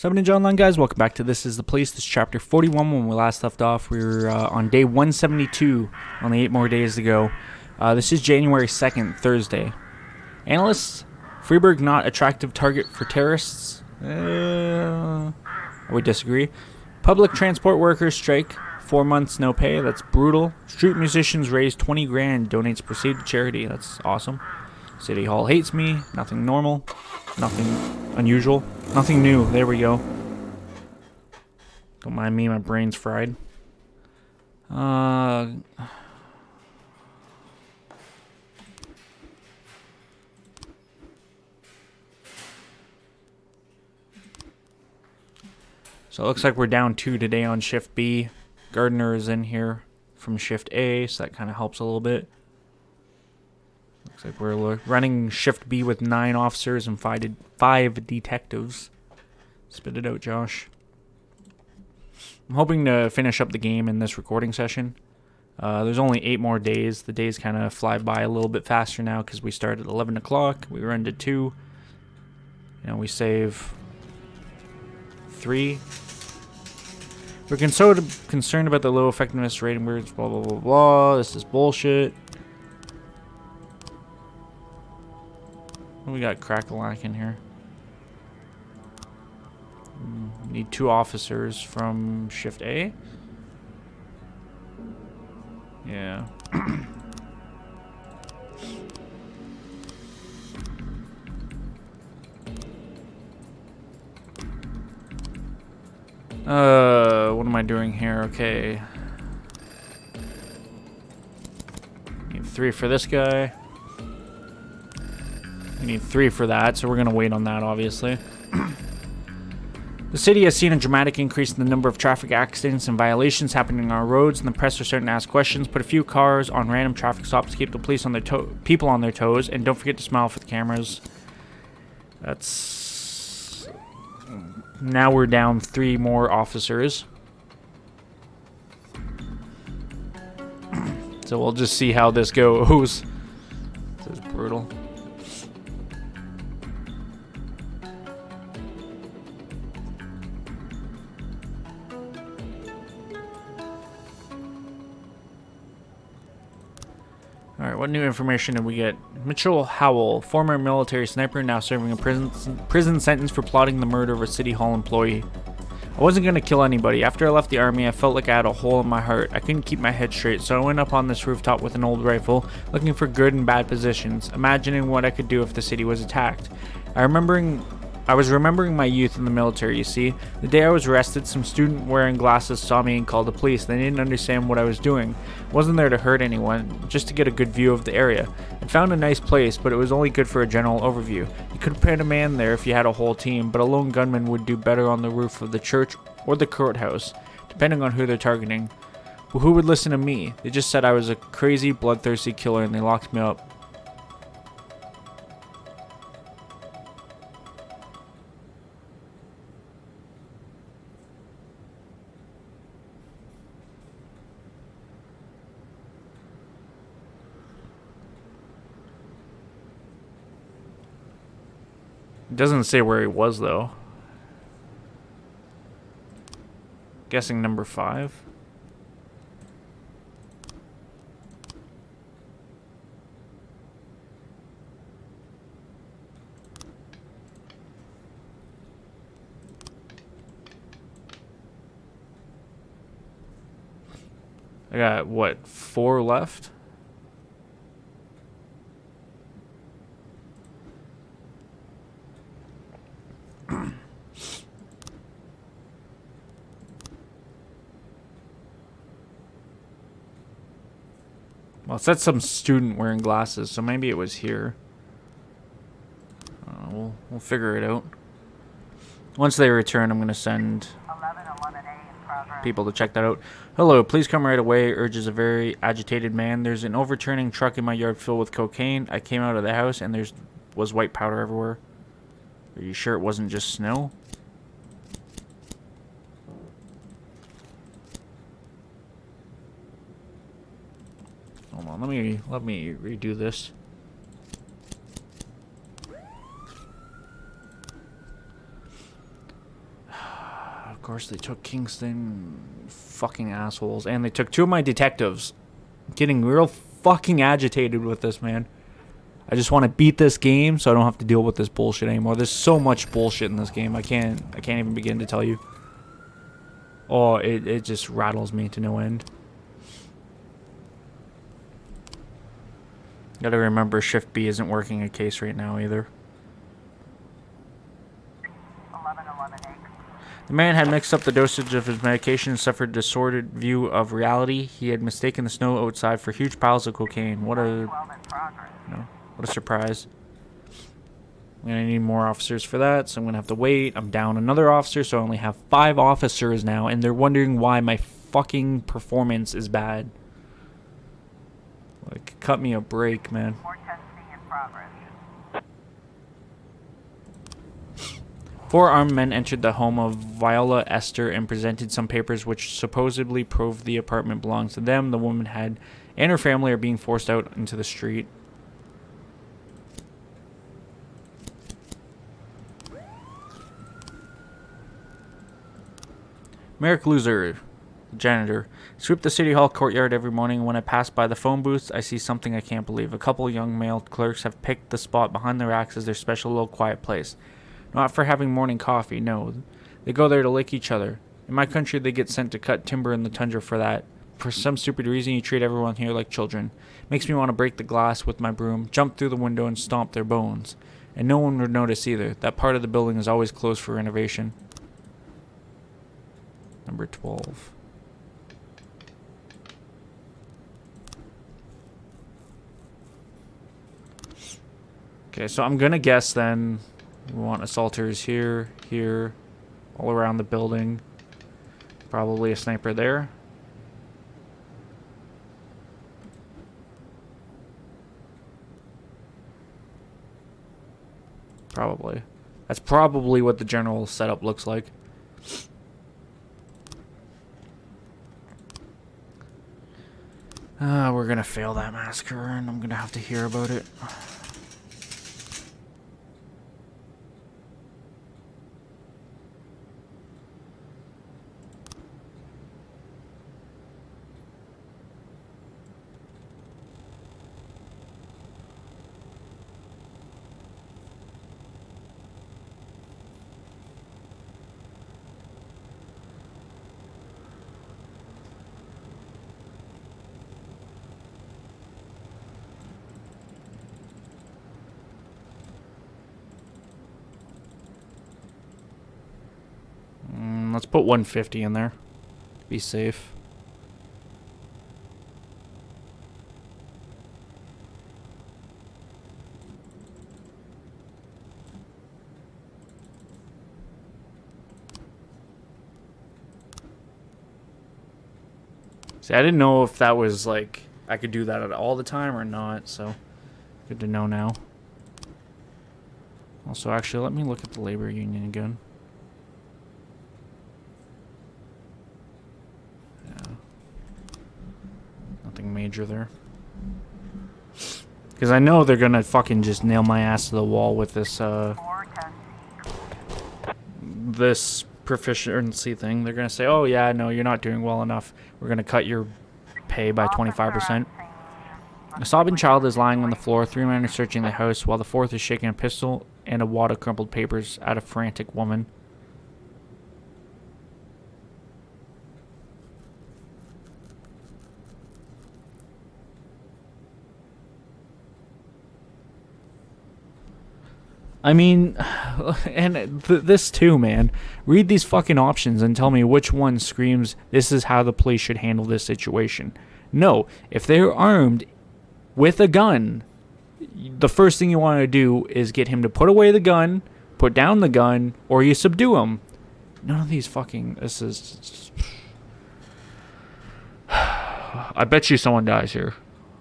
What's up, Ninja Online guys? Welcome back to This Is the Place. This is chapter 41. When we last left off, we were on day 172. Only 8 more days to go. This is January 2nd, Thursday. Analysts, Freiburg not attractive target for terrorists? I would disagree. Public transport workers strike. 4 months no pay. That's brutal. Street musicians raise 20 grand. Donates proceed to charity. That's awesome. City Hall hates me. Nothing normal. Nothing unusual. Nothing new. There we go. Don't mind me. My brain's fried. So it looks like we're down 2 today on Shift B. Gardner is in here from Shift A, so that kind of helps a little bit. Looks like we're running Shift B with 9 officers and 5 detectives. Spit it out, Josh. I'm hoping to finish up the game in this recording session. There's only 8 more days. The days kind of fly by a little bit faster now because we start at 11 o'clock. We run to 2. And we save 3. We're concerned about the low effectiveness rating. We're blah, blah, blah, blah. This is bullshit. We got Crackalack in here. Need 2 officers from Shift A. Yeah. What am I doing here? Okay. Need 3 for this guy. We need 3 for that, so we're going to wait on that, obviously. The city has seen a dramatic increase in the number of traffic accidents and violations happening on our roads, and the press are starting to ask questions. Put a few cars on random traffic stops to keep the police on their people on their toes, and don't forget to smile for the cameras. That's... Now we're down 3 more officers. So we'll just see how this goes. This is brutal. Alright, what new information did we get? Mitchell Howell, former military sniper, now serving a prison sentence for plotting the murder of a City Hall employee. I wasn't going to kill anybody. After I left the army, I felt like I had a hole in my heart. I couldn't keep my head straight, so I went up on this rooftop with an old rifle, looking for good and bad positions, imagining what I could do if the city was attacked. I was remembering my youth in the military, you see. The day I was arrested, some student wearing glasses saw me and called the police. They didn't understand what I was doing. I wasn't there to hurt anyone, just to get a good view of the area. I found a nice place, but it was only good for a general overview. You could put a man there if you had a whole team, but a lone gunman would do better on the roof of the church or the courthouse, depending on who they're targeting. Well, who would listen to me? They just said I was a crazy, bloodthirsty killer and they locked me up. It doesn't say where he was, though. Guessing number 5. I got, what, 4 left? Well, it said some student wearing glasses, so maybe it was here. We'll figure it out. Once they return, I'm going to send people to check that out. Hello, please come right away, urges a very agitated man. There's an overturning truck in my yard filled with cocaine. I came out of the house and there was white powder everywhere. Are you sure it wasn't just snow? Hold on, let me redo this. course, they took Kingston. Fucking assholes. And they took 2 of my detectives. I'm getting real fucking agitated with this, man. I just want to beat this game so I don't have to deal with this bullshit anymore. There's so much bullshit in this game. I can't even begin to tell you. Oh, it just rattles me to no end. Gotta remember Shift B isn't working a case right now either. 1111 The man had mixed up the dosage of his medication and suffered a distorted view of reality. He had mistaken the snow outside for huge piles of cocaine. What a surprise. I'm gonna need more officers for that, so I'm gonna have to wait. I'm down another officer, so I only have 5 officers now, and they're wondering why my fucking performance is bad. Like, cut me a break, man. 410C in progress. 4 armed men entered the home of Viola Esther and presented some papers which supposedly proved the apartment belongs to them. The woman and her family are being forced out into the street. Merrick Loser, janitor. Sweep the city hall courtyard every morning. When I pass by the phone booths, I see something I can't believe. A couple young male clerks have picked the spot behind the racks as their special little quiet place. Not for having morning coffee, no. They go there to lick each other. In my country, they get sent to cut timber in the tundra for that. For some stupid reason, you treat everyone here like children. Makes me want to break the glass with my broom, jump through the window, and stomp their bones. And no one would notice either. That part of the building is always closed for renovation. Number 12. Okay, so I'm gonna guess then we want assaulters here, here, all around the building. Probably a sniper there. Probably. That's probably what the general setup looks like. We're gonna fail that massacre, and I'm gonna have to hear about it. Let's put 150 in there. Be safe. See, I didn't know if that was like I could do that at all the time or not, so good to know now. Also, actually, let me look at the labor union again. Major there, because I know they're gonna fucking just nail my ass to the wall with this this proficiency thing. They're gonna say, oh yeah, no, you're not doing well enough, we're gonna cut your pay by 25%. A sobbing child is lying on the floor. 3 men are searching the house while the 4th is shaking a pistol and a wad of crumpled papers at a frantic woman. I mean, and this too, man. Read these fucking options and tell me which one screams, this is how the police should handle this situation. No, if they're armed with a gun, the first thing you want to do is get him to put away the gun, put down the gun, or you subdue him. None of these fucking, this is... I bet you someone dies here.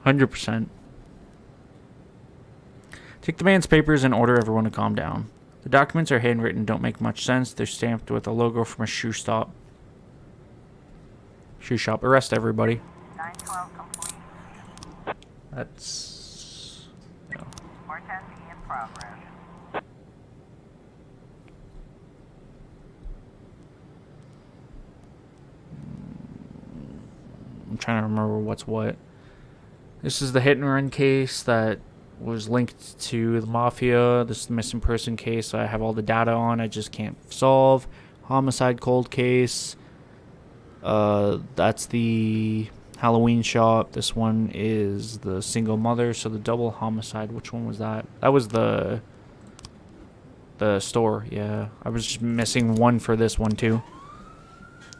100%. Take the man's papers and order everyone to calm down. The documents are handwritten, don't make much sense. They're stamped with a logo from a shoe shop. Arrest everybody. 912 complete. That's... yeah. 410C in progress. trying to remember what's what. This is the hit and run case that was linked to the mafia. This is the missing person case I have all the data on. I just can't solve. Homicide cold case. That's the Halloween shop. This one is the single mother. So the double homicide. Which one was that? That was the store. Yeah, I was just missing one for this one too.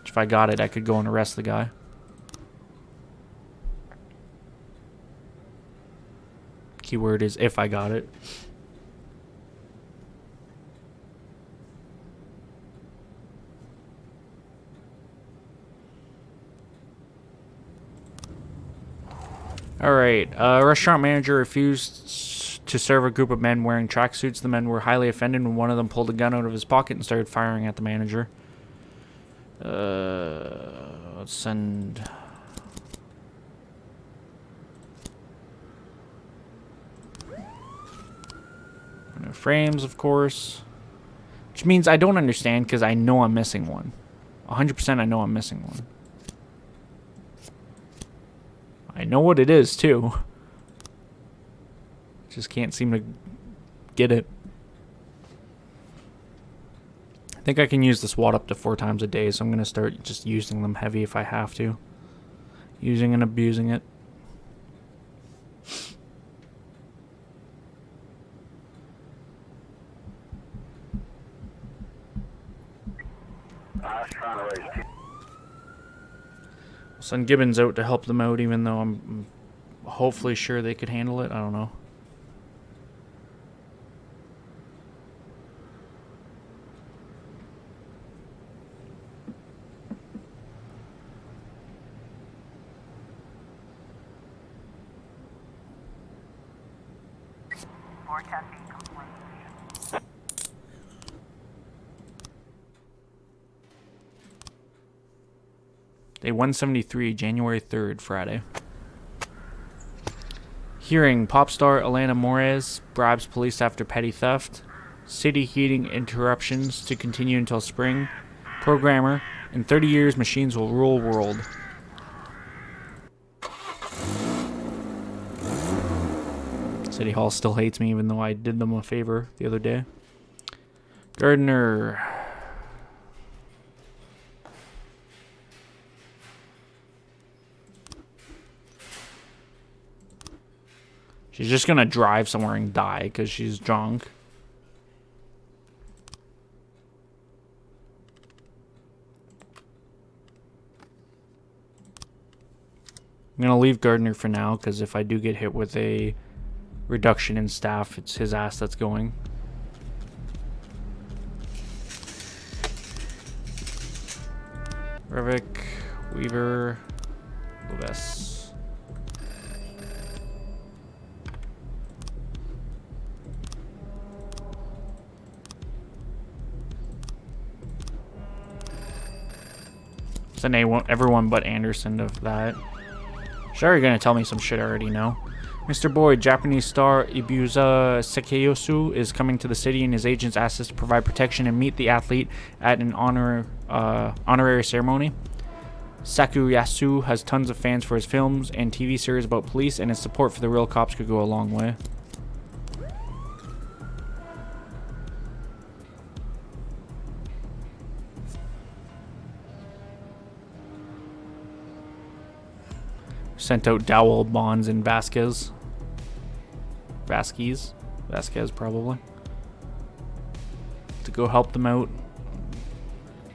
If I got it, I could go and arrest the guy. Keyword is if I got it. Alright, restaurant manager refused to serve a group of men wearing tracksuits. The men were highly offended when one of them pulled a gun out of his pocket and started firing at the manager. Let's send... No frames, of course. Which means I don't understand because I know I'm missing one. 100% I know I'm missing one. I know what it is, too. Just can't seem to get it. I think I can use the SWAT up to 4 times a day, so I'm going to start just using them heavy if I have to. Using and abusing it. I'll send Gibbons out to help them out, even though I'm hopefully sure they could handle it. I don't know. Forecasting complete. Day 173, January 3rd, Friday. Hearing, pop star Alana Morez bribes police after petty theft. City heating interruptions to continue until spring. Programmer, in 30 years, machines will rule world. City Hall still hates me even though I did them a favor the other day. Gardner. She's just gonna drive somewhere and die because she's drunk. I'm gonna leave Gardner for now because if I do get hit with a reduction in staff, it's his ass that's going. Revik, Weaver, Leves. Send everyone but Anderson of that. She's already gonna tell me some shit I already know. Mr. Boyd, Japanese star Ibuza Sekeyosu is coming to the city and his agents asked us to provide protection and meet the athlete at an honorary ceremony. Sakuyasu has tons of fans for his films and TV series about police, and his support for the real cops could go a long way. Sent out Dowell, Bonds, and Vasquez. Vasquez probably. To go help them out.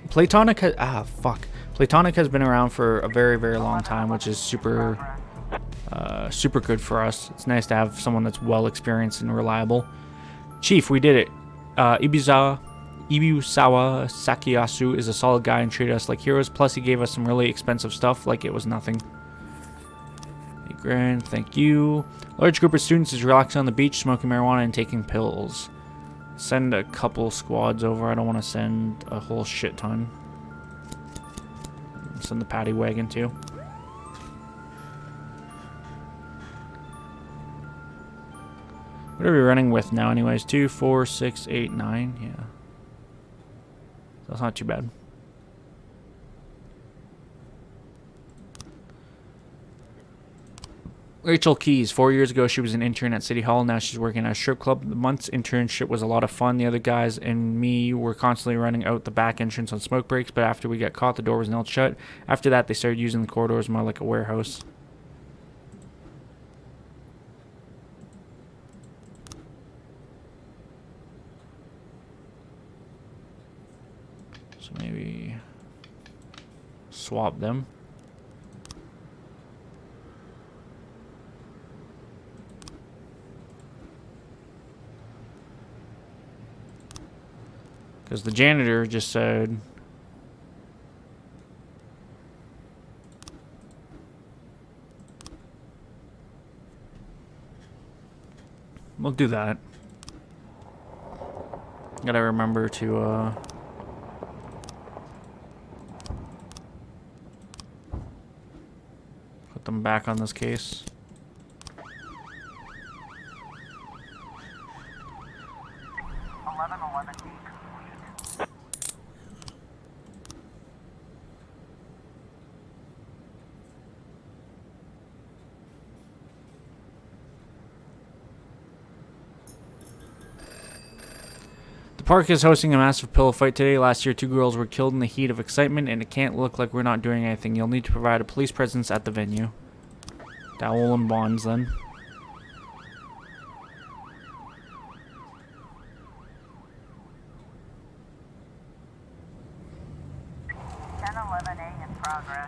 Platonic has been around for a very, very long time, which is super good for us. It's nice to have someone that's well experienced and reliable. Chief, we did it. Ibusawa Sakiyasu is a solid guy and treated us like heroes. Plus, he gave us some really expensive stuff like it was nothing. Grand, thank you. Large group of students is relaxing on the beach, smoking marijuana and taking pills. Send a couple squads over. I don't want to send a whole shit ton. Send the paddy wagon too. What are we running with now anyways? 2, 4, 6, 8, 9. Yeah. That's not too bad. Rachel Keys. 4 years ago, she was an intern at City Hall. Now she's working at a strip club. The month's internship was a lot of fun. The other guys and me were constantly running out the back entrance on smoke breaks, but after we got caught, the door was nailed shut. After that, they started using the corridors more like a warehouse. So maybe swap them. Because the janitor just said... We'll do that. Gotta remember to, put them back on this case. The park is hosting a massive pillow fight today. Last year, 2 girls were killed in the heat of excitement, and it can't look like we're not doing anything. You'll need to provide a police presence at the venue. Dowell and Bonds, then.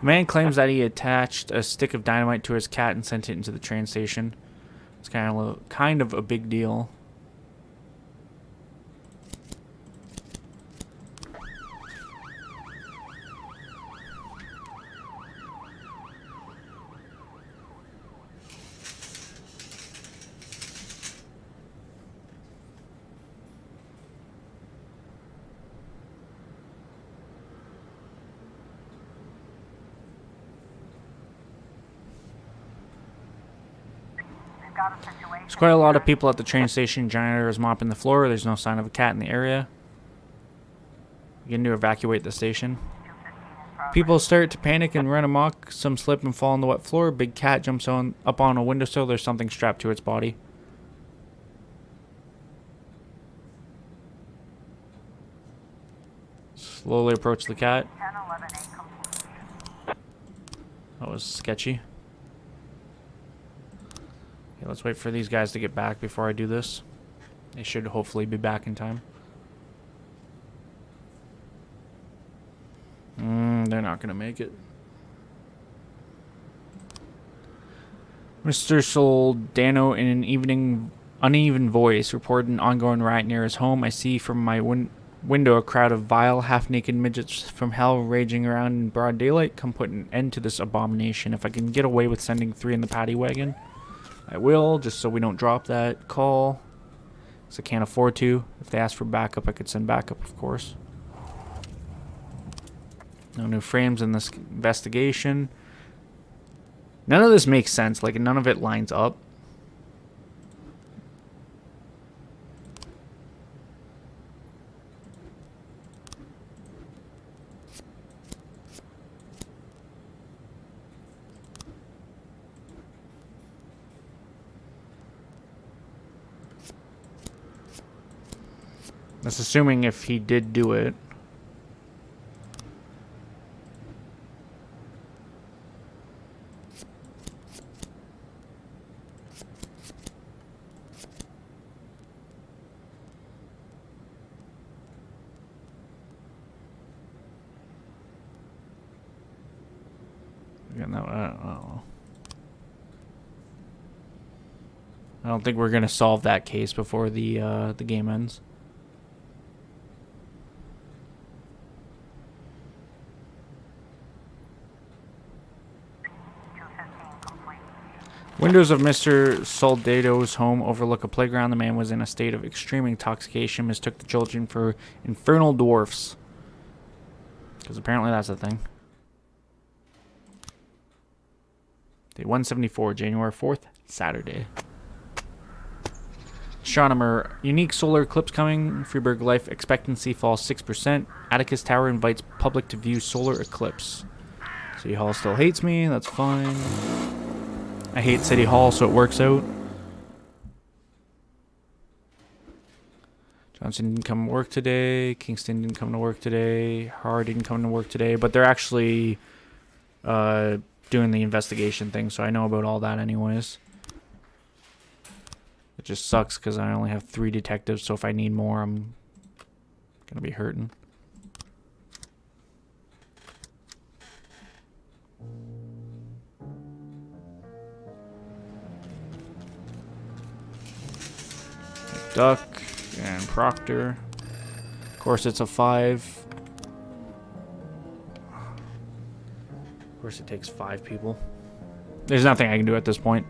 The man claims that he attached a stick of dynamite to his cat and sent it into the train station. It's kind of a big deal. There's quite a lot of people at the train station. Janitor is mopping the floor. There's no sign of a cat in the area. Begin to evacuate the station. People start to panic and run amok. Some slip and fall on the wet floor. Big cat jumps up on a windowsill. There's something strapped to its body. Slowly approach the cat. That was sketchy. Okay, let's wait for these guys to get back before I do this. They should hopefully be back in time. They're not gonna make it. Mr. Soldano, in an uneven voice, reported an ongoing riot near his home. I see from my window a crowd of vile, half-naked midgets from hell raging around in broad daylight. Come put an end to this abomination. If I can get away with sending 3 in the paddy wagon, I will, just so we don't drop that call. Because I can't afford to. If they ask for backup, I could send backup, of course. No new frames in this investigation. None of this makes sense. Like, none of it lines up. That's assuming if he did do it. Again, I don't think we're gonna solve that case before the game ends. Windows of Mr. Soldato's home overlook a playground. The man was in a state of extreme intoxication, mistook the children for infernal dwarfs. Because apparently that's a thing. Day 174, January 4th, Saturday. Astronomer, unique solar eclipse coming. Freeburg life expectancy falls 6%. Atticus Tower invites public to view solar eclipse. City Hall still hates me, that's fine. I hate City Hall, so it works out. Johnson didn't come to work today. Kingston didn't come to work today. Har didn't come to work today. But they're actually doing the investigation thing, so I know about all that anyways. It just sucks because I only have 3 detectives, so if I need more, I'm gonna be hurting. Duck and Proctor. Of course, it's a 5. Of course, it takes 5 people. There's nothing I can do at this point.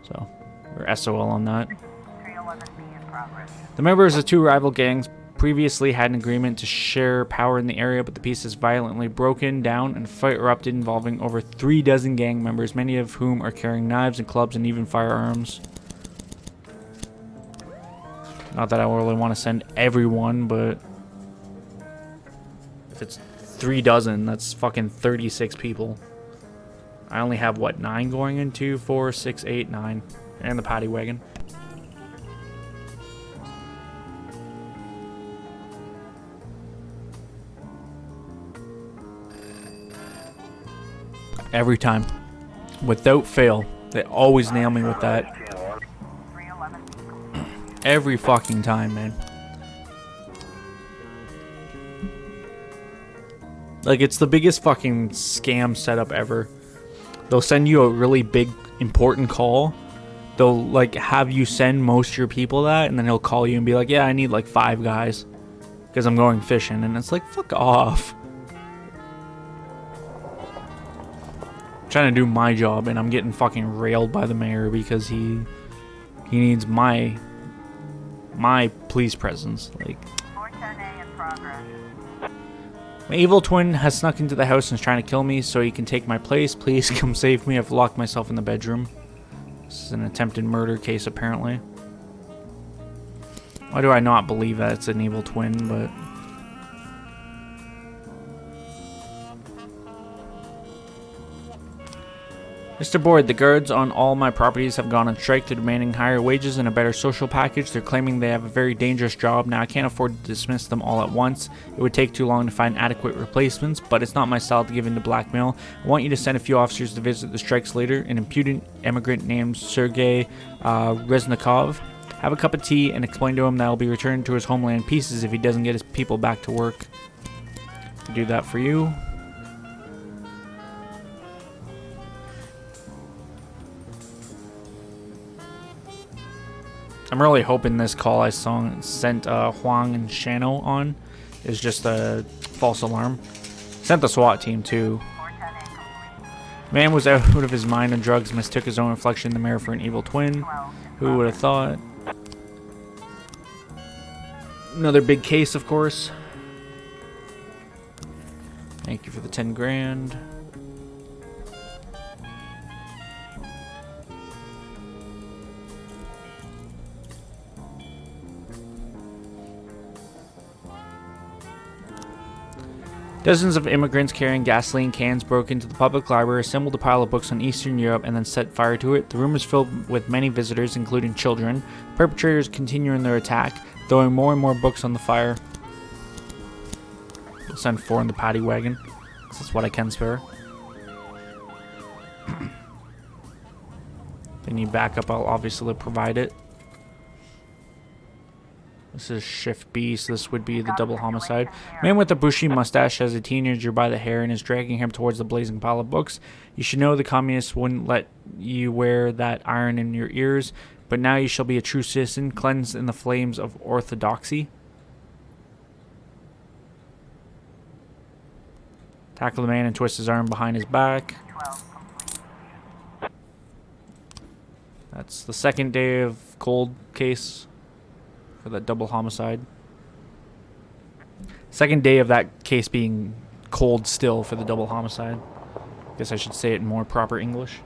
So, we're SOL on that. 311B in progress. The members of 2 rival gangs previously had an agreement to share power in the area, but the peace is violently broken down and a fight erupted involving over 3 dozen gang members, many of whom are carrying knives and clubs and even firearms. Not that I really want to send everyone, but if it's 3 dozen, that's fucking 36 people. I only have, what, 9 going in? 2, 4, 6, 8, 9. And the paddy wagon. Every time. Without fail. They always nail me with that. 311B. Every fucking time, man. Like, it's the biggest fucking scam setup ever. They'll send you a really big, important call. They'll, like, have you send most of your people that, and then he'll call you and be like, yeah, I need, like, 5 guys. Because I'm going fishing. And it's like, fuck off. I'm trying to do my job, and I'm getting fucking railed by the mayor because he needs my police presence. Like, 410A in progress. my evil twin has snuck into the house and is trying to kill me so he can take my place. Please come save me. I've locked myself in the bedroom. This is an attempted murder case, apparently. Why do I not believe that it's an evil twin, but... Mr. Boyd, the guards on all my properties have gone on strike. They're demanding higher wages and a better social package. They're claiming they have a very dangerous job. Now, I can't afford to dismiss them all at once. It would take too long to find adequate replacements, but it's not my style to give in to blackmail. I want you to send a few officers to visit the strikes later. An impudent immigrant named Sergei Reznikov. Have a cup of tea and explain to him that he'll be returned to his homeland in pieces if he doesn't get his people back to work. I'll do that for you. I'm really hoping this call I sent Huang and Shano on is just a false alarm. Sent the SWAT team too. 410A complete. Man was out of his mind on drugs, mistook his own reflection in the mirror for an evil twin. 12 in Who would have thought? Another big case, of course. Thank you for the 10 grand. Dozens of immigrants carrying gasoline cans broke into the public library, assembled a pile of books on Eastern Europe, and then set fire to it. The room is filled with many visitors, including children. Perpetrators continuing their attack, throwing more and more books on the fire. I'll send 4 in the paddy wagon. That's what I can spare. They need backup, I'll obviously provide it. This is Shift B, so this would be the double homicide. Man with a bushy mustache has a teenager by the hair and is dragging him towards the blazing pile of books. You should know the communists wouldn't let you wear that iron in your ears, but now you shall be a true citizen, cleansed in the flames of orthodoxy. Tackle the man and twist his arm behind his back. 12 complete. That's the second day of cold case. For that double homicide. Second day of that case being cold still for the double homicide. Guess I should say it in more proper English.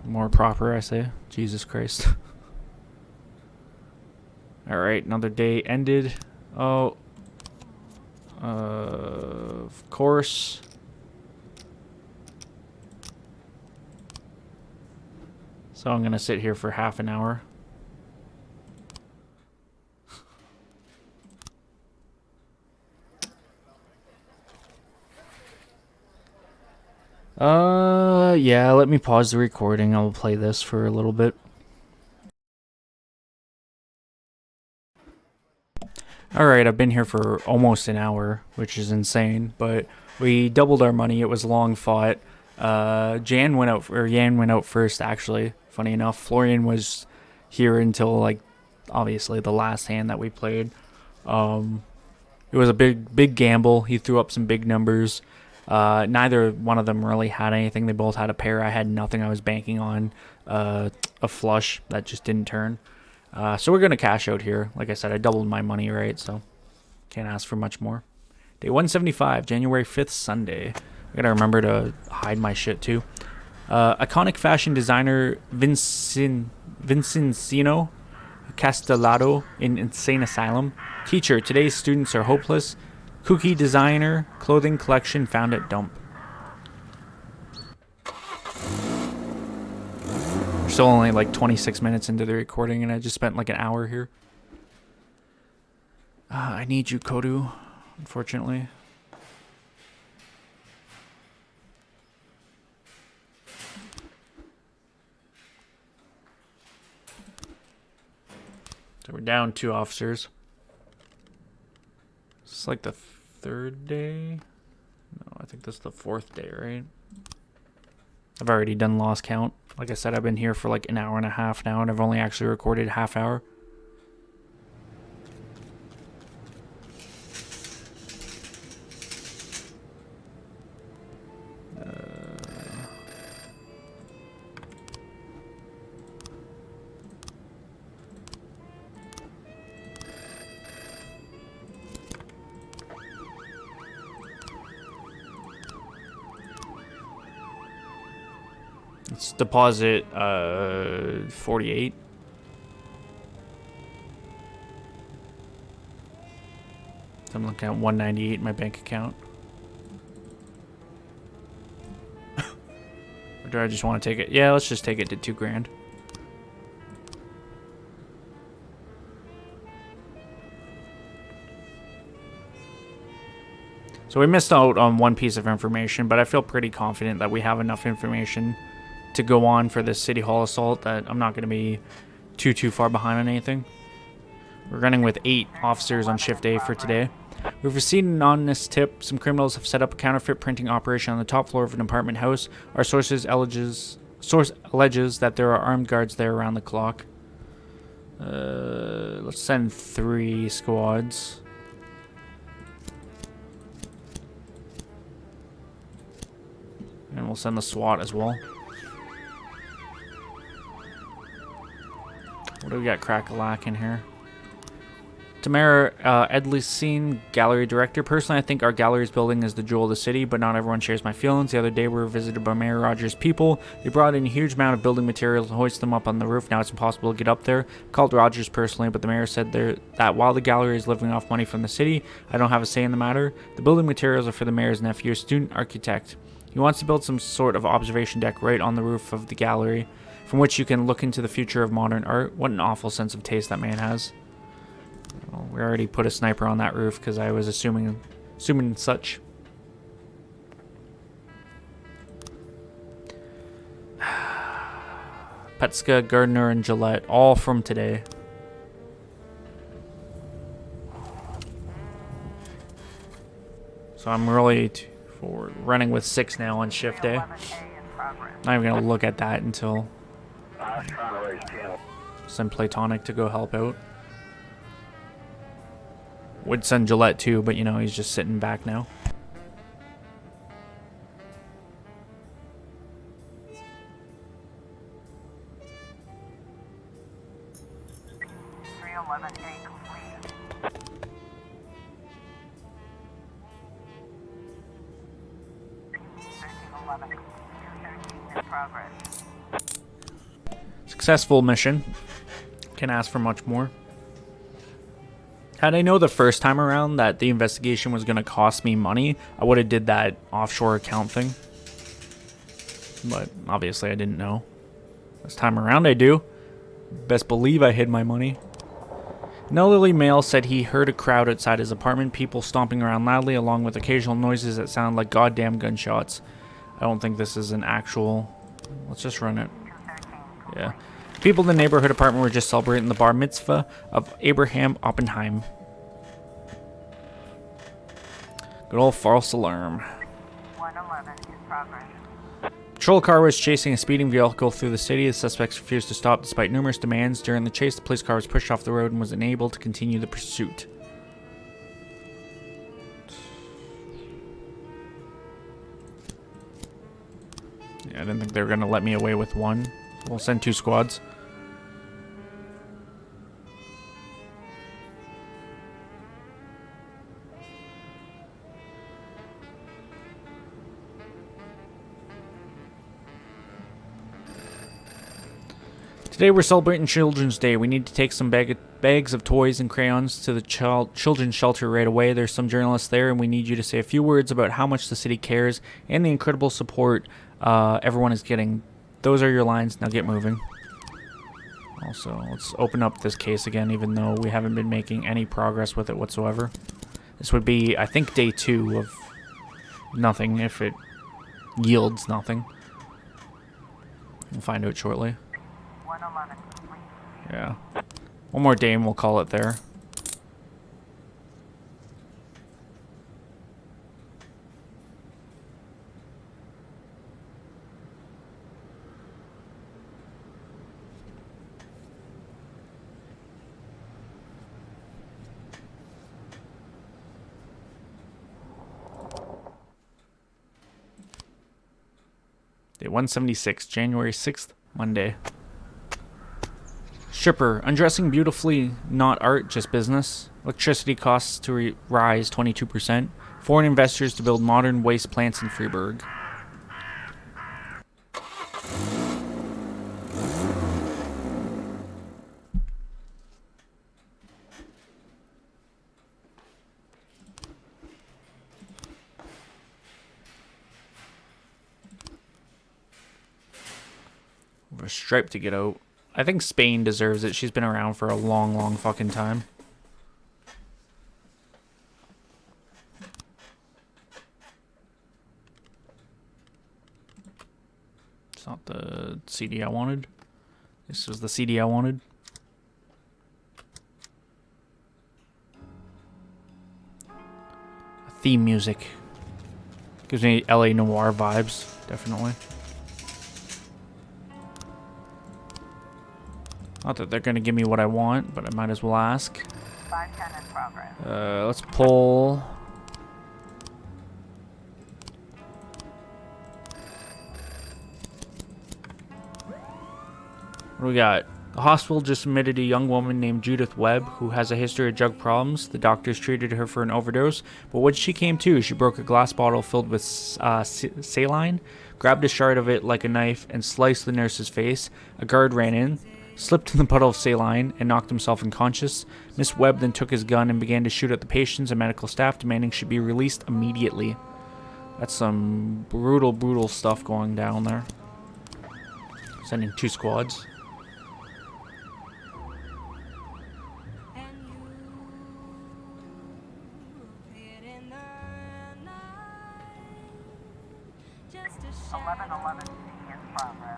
More proper, I say. Jesus Christ. Alright, another day ended. Oh. Of course. So I'm gonna sit here for half an hour. Yeah, let me pause the recording. I'll play this for a little bit. Alright, I've been here for almost an hour, which is insane, but we doubled our money. It was long fought. Yan went out first, actually. Funny enough, Florian was here until, like, obviously the last hand that we played. It was a big gamble. He threw up some big numbers. Neither one of them really had anything. They both had a pair. I had nothing. I was banking on a flush that just didn't turn. So we're going to cash out here. Like I said, I doubled my money, right? So can't ask for much more. Day 175, January 5th, Sunday. I got to remember to hide my shit too. Iconic fashion designer Vincenzino Castellado in Insane Asylum. Teacher, today's students are hopeless. Kooky designer, clothing collection found at dump. We're still only like 26 minutes into the recording and I just spent like an hour here. I need you, Kodu, unfortunately. So we're down 2 officers. It's like the 3rd day? No, I think this is the 4th day, right? I've already done lost count. Like I said, I've been here for like an hour and a half now, and I've only actually recorded half hour. Let's deposit 48. So I'm looking at 198 in my bank account. Or do I just want to take it? Yeah, let's just take it to 2 grand. So we missed out on one piece of information, but I feel pretty confident that we have enough information to go on for this City Hall assault that I'm not going to be too far behind on anything. We're running with 8 officers on shift A for today. We've received an anonymous tip. Some criminals have set up a counterfeit printing operation on the top floor of an apartment house. Our source alleges that there are armed guards there around the clock. Let's send 3 squads. And we'll send the SWAT as well. What do we got crack-a-lack in here? Tamara Edlisine, gallery director. Personally, I think our gallery's building is the jewel of the city, but not everyone shares my feelings. The other day, we were visited by Mayor Rogers' people. They brought in a huge amount of building materials and hoisted them up on the roof. Now it's impossible to get up there. Called Rogers personally, but the mayor said that while the gallery is living off money from the city, I don't have a say in the matter. The building materials are for the mayor's nephew, a student architect. He wants to build some sort of observation deck right on the roof of the gallery, from which you can look into the future of modern art. What an awful sense of taste that man has. Well, we already put a sniper on that roof because I was assuming such. Petska, Gardner, and Gillette, all from today. So I'm really running with 6 now on shift day. Not even gonna look at that until send Platonic to go help out. Would send Gillette too, but you know, he's just sitting back now. Successful mission. Can't ask for much more. Had I know the first time around that the investigation was going to cost me money, I would have did that offshore account thing. But obviously I didn't know. This time around I do. Best believe I hid my money. An elderly male said he heard a crowd outside his apartment, people stomping around loudly, along with occasional noises that sound like goddamn gunshots. I don't think this is an actual... Let's just run it. Yeah. People in the neighborhood apartment were just celebrating the bar mitzvah of Abraham Oppenheim. Good old false alarm. 111 in progress. Patrol car was chasing a speeding vehicle through the city. The suspects refused to stop despite numerous demands. During the chase, the police car was pushed off the road and was unable to continue the pursuit. Yeah, I didn't think they were going to let me away with one. So we'll send 2 squads. Today we're celebrating Children's Day. We need to take some bags of toys and crayons to the children's shelter right away. There's some journalists there, and we need you to say a few words about how much the city cares and the incredible support everyone is getting. Those are your lines. Now get moving. Also, let's open up this case again, even though we haven't been making any progress with it whatsoever. This would be, I think, day 2 of nothing, if it yields nothing. We'll find out shortly. 111 complete. Yeah. One more day and we'll call it there. Day 176, January 6th, Monday. Stripper, undressing beautifully, not art, just business. Electricity costs to rise 22%. Foreign investors to build modern waste plants in Freiburg. We have a stripe to get out. I think Spain deserves it. She's been around for a long, long fucking time. It's not the CD I wanted. This was the CD I wanted. Theme music. Gives me LA Noire vibes, definitely. Not that they're gonna give me what I want, but I might as well ask. 510 in progress. Let's pull. What do we got? The hospital just admitted a young woman named Judith Webb who has a history of drug problems. The doctors treated her for an overdose, but when she came to, she broke a glass bottle filled with saline, grabbed a shard of it like a knife, and sliced the nurse's face. A guard ran in, slipped in the puddle of saline, and knocked himself unconscious. Miss Webb then took his gun and began to shoot at the patients and medical staff, demanding she be released immediately. That's some brutal, brutal stuff going down there. Sending 2 squads.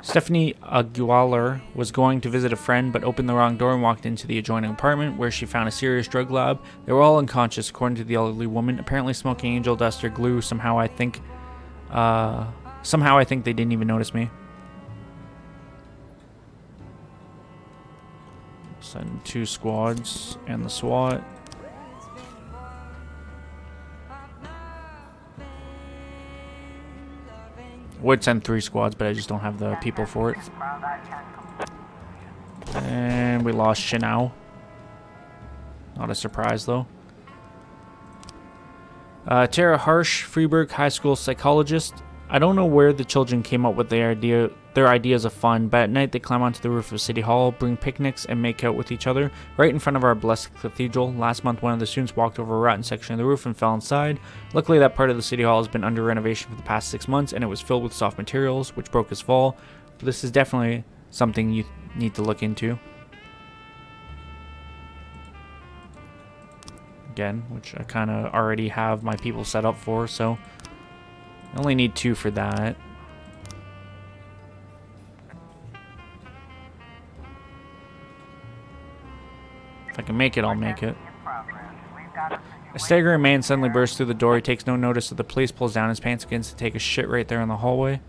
Stephanie Aguilar was going to visit a friend but opened the wrong door and walked into the adjoining apartment where she found a serious drug lab. They were all unconscious according to the elderly woman, apparently smoking angel dust or glue. Somehow I think they didn't even notice me. Send 2 squads and the SWAT. Would send 3 squads, but I just don't have the people for it. And we lost Shinao. Not a surprise, though. Tara Harsh, Freiburg High School psychologist. I don't know where the children came up with their ideas of fun, but at night they climb onto the roof of City Hall, bring picnics, and make out with each other right in front of our blessed cathedral. Last month, one of the students walked over a rotten section of the roof and fell inside. Luckily, that part of the City Hall has been under renovation for the past 6 months, and it was filled with soft materials, which broke his fall. But this is definitely something you need to look into. Again, which I kind of already have my people set up for, so I only need 2 for that. If I can make it, I'll make it. In progress. We've got a A situation. staggering man suddenly bursts through the door. He takes no notice of the police, pulls down his pants, begins to take a shit right there in the hallway.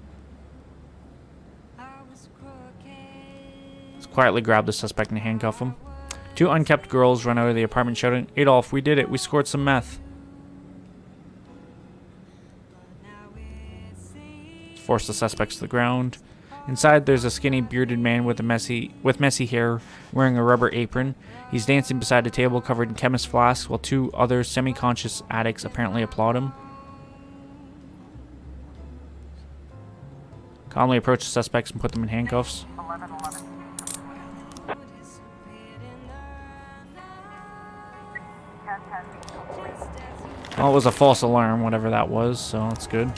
Let's quietly grab the suspect and handcuff him. 2 unkept girls run out of the apartment shouting, "Adolf, we did it. We scored some meth." Force the suspects to the ground. Inside, there's a skinny, bearded man with messy hair, wearing a rubber apron. He's dancing beside a table covered in chemist flasks, while 2 other semi-conscious addicts apparently applaud him. Calmly approach the suspects and put them in handcuffs. 1111. 1010 complete. Well, it was a false alarm, whatever that was, so that's good.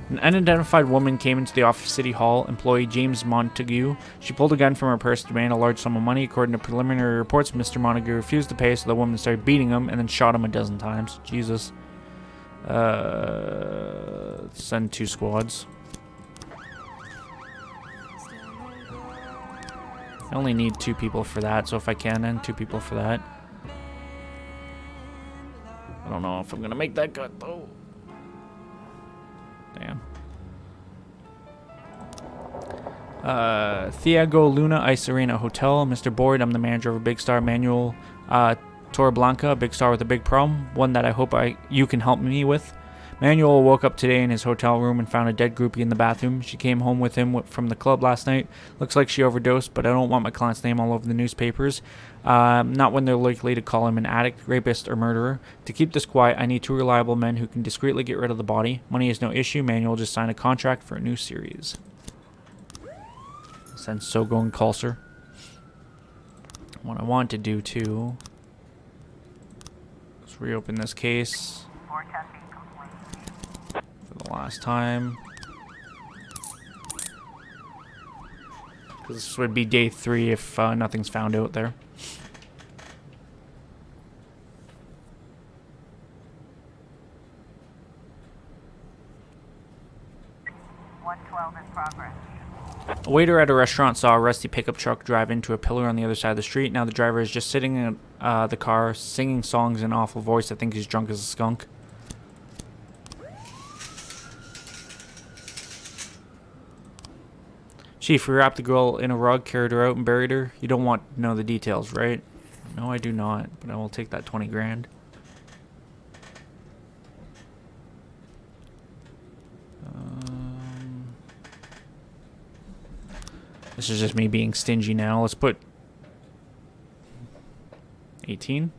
An unidentified woman came into the office of City Hall employee James Montague. She pulled a gun from her purse to demand a large sum of money. According to preliminary reports, Mr. Montague refused to pay, so the woman started beating him and then shot him a dozen times. Jesus. Send 2 squads. I only need 2 people for that, so if I can, then 2 people for that. I don't know if I'm gonna make that cut though. Damn. Thiago Luna Ice Arena Hotel. Mr. Boyd, I'm the manager of a big star, Manuel Torreblanca, a big star with a big problem, one that I hope you can help me with. Manuel woke up today in his hotel room and found a dead groupie in the bathroom. She came home with him from the club last night. Looks like she overdosed, but I don't want my client's name all over the newspapers. Not when they're likely to call him an addict, rapist, or murderer. To keep this quiet, I need 2 reliable men who can discreetly get rid of the body. Money is no issue. Manuel just signed a contract for a new series. Send Sogo and Culser. What I want to do too is reopen this case 410 complete. for the last time. Because this would be day 3 if nothing's found out there. In progress. A waiter at a restaurant saw a rusty pickup truck drive into a pillar on the other side of the street. Now the driver is just sitting in the car, singing songs in an awful voice. I think he's drunk as a skunk. Chief, we wrapped the girl in a rug, carried her out, and buried her. You don't want to know the details, right? No, I do not, but I will take that 20 grand. This is just me being stingy now. Let's put 18.